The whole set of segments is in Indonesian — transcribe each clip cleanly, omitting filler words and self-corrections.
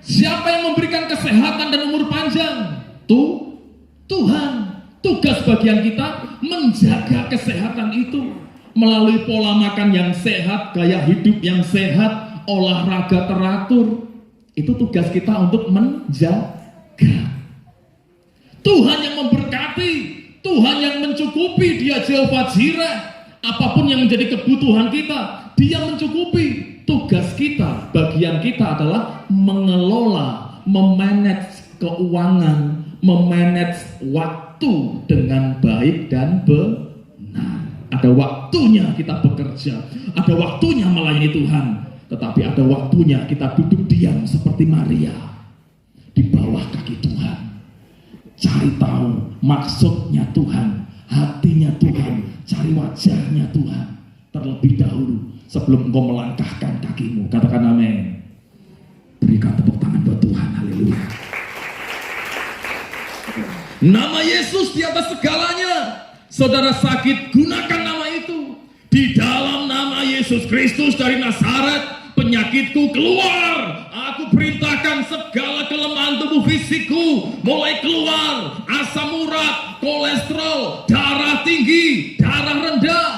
Siapa yang memberikan kesehatan dan umur panjang? Tuhan. Tugas bagian kita menjaga kesehatan itu melalui pola makan yang sehat, gaya hidup yang sehat, olahraga teratur. Itu tugas kita untuk menjaga. Tuhan yang memberkati, Tuhan yang mencukupi, Dia Jehovah Jireh. Apapun yang menjadi kebutuhan kita, Dia mencukupi. Tugas kita, bagian kita adalah mengelola, memanage keuangan, memanage waktu dengan baik dan benar. Ada waktunya kita bekerja, ada waktunya melayani Tuhan, tetapi ada waktunya kita duduk diam seperti Maria di bawah kaki Tuhan. Cari tahu maksudnya Tuhan, hatinya Tuhan, cari wajahnya Tuhan terlebih dahulu sebelum engkau melangkahkan kakimu. Katakan amin. Berikan tepuk tangan buat Tuhan. Haleluya. Nama Yesus di atas segalanya. Saudara sakit, gunakan nama itu. Di dalam nama Yesus Kristus dari Nazaret, penyakitku keluar. Aku perintahkan segala kelemahan tubuh fisikku mulai keluar. Asam urat, kolesterol, darah tinggi, darah rendah,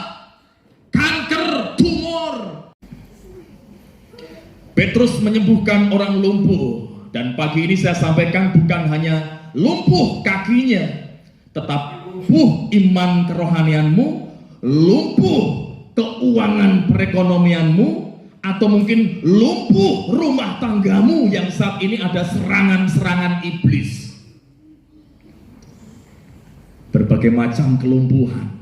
kanker, tumor. Petrus menyembuhkan orang lumpuh. Dan pagi ini saya sampaikan bukan hanya lumpuh kakinya, tetapi lumpuh iman kerohanianmu, lumpuh keuangan perekonomianmu, atau mungkin lumpuh rumah tanggamu yang saat ini ada serangan-serangan iblis. Berbagai macam kelumpuhan.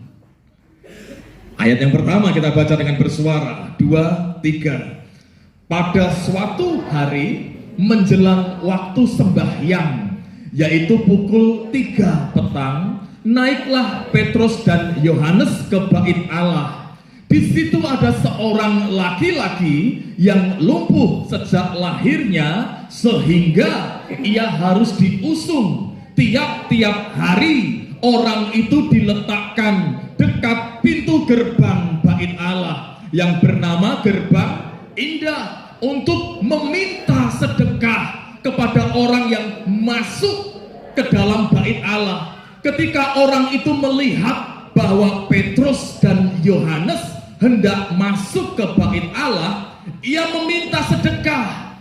Ayat yang pertama kita baca dengan bersuara, 2, 3. Pada suatu hari menjelang waktu sembahyang, yaitu pukul 3 petang, naiklah Petrus dan Yohanes ke bait Allah. Di situ ada seorang laki-laki yang lumpuh sejak lahirnya, sehingga ia harus diusung. Tiap-tiap hari orang itu diletakkan dekat pintu gerbang bait Allah yang bernama Gerbang Indah untuk meminta sedekah kepada orang yang masuk ke dalam bait Allah. Ketika orang itu melihat bahwa Petrus dan Yohanes hendak masuk ke bait Allah, ia meminta sedekah.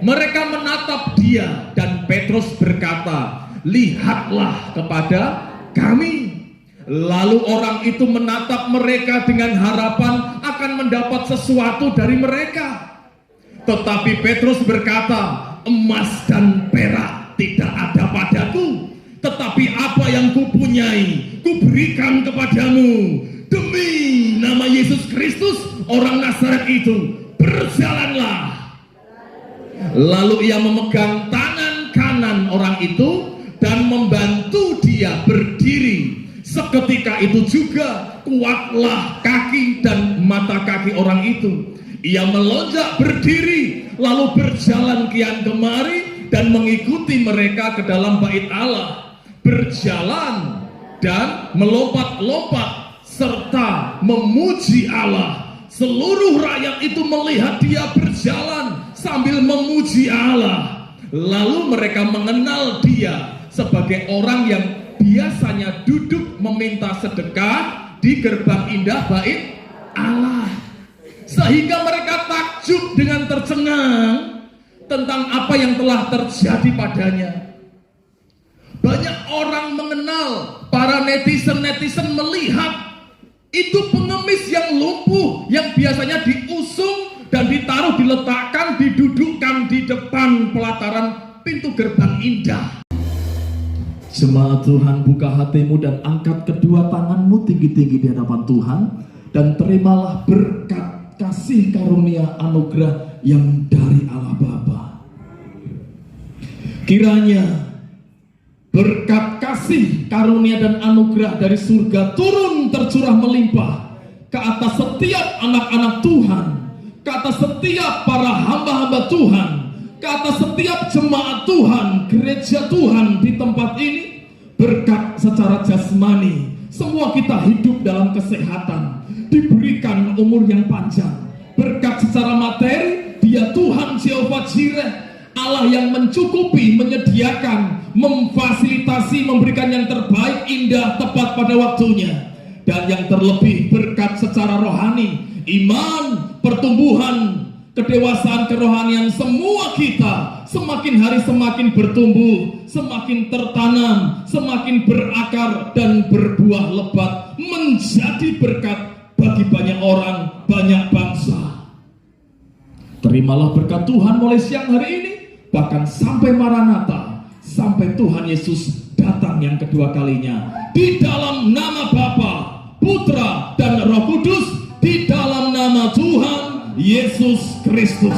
Mereka menatap dia dan Petrus berkata, "Lihatlah kepada kami." Lalu orang itu menatap mereka dengan harapan akan mendapat sesuatu dari mereka. Tetapi Petrus berkata, "Emas dan perak tidak ada padaku, tetapi apa yang kupunyai kuberikan kepadamu. Demi nama Yesus Kristus orang Nazaret itu, berjalanlah." Lalu ia memegang tangan kanan orang itu dan membantu dia berdiri. Seketika itu juga kuatlah kaki dan mata kaki orang itu. Ia melonjak berdiri, lalu berjalan kian kemari dan mengikuti mereka ke dalam bait Allah. Berjalan dan melompat-lompat serta memuji Allah. Seluruh rakyat itu melihat dia berjalan sambil memuji Allah. Lalu mereka mengenal dia sebagai orang yang biasanya duduk meminta sedekah di gerbang indah bait Allah. Sehingga mereka takjub dengan tercengang tentang apa yang telah terjadi padanya. Banyak orang mengenal, para netizen melihat itu pengemis yang lumpuh, yang biasanya diusung dan ditaruh, diletakkan, didudukkan di depan pelataran pintu gerbang indah. Jemaat Tuhan, buka hatimu dan angkat kedua tanganmu tinggi-tinggi di hadapan Tuhan, dan terimalah berkat kasih karunia anugerah yang dari Allah Bapa. Kiranya berkat kasih karunia dan anugerah dari surga turun tercurah melimpah ke atas setiap anak-anak Tuhan, ke atas setiap para hamba-hamba Tuhan, ke atas setiap jemaat Tuhan, gereja Tuhan di tempat ini. Berkat secara jasmani, semua kita hidup dalam kesehatan, diberikan umur yang panjang. Berkat secara materi, Dia Tuhan Jehovah Jireh, Allah yang mencukupi, menyediakan, memfasilitasi, memberikan yang terbaik, indah, tepat pada waktunya. Dan yang terlebih berkat secara rohani, iman, pertumbuhan, kedewasaan kerohanian semua kita semakin hari semakin bertumbuh, semakin tertanam, semakin berakar dan berbuah lebat, menjadi berkat bagi banyak orang, banyak bangsa. Terimalah berkat Tuhan mulai siang hari ini, bahkan sampai Maranatha, sampai Tuhan Yesus datang yang kedua kalinya. Di dalam nama Bapa, Putra, dan Roh Kudus, di dalam nama Tuhan Yesus Kristus.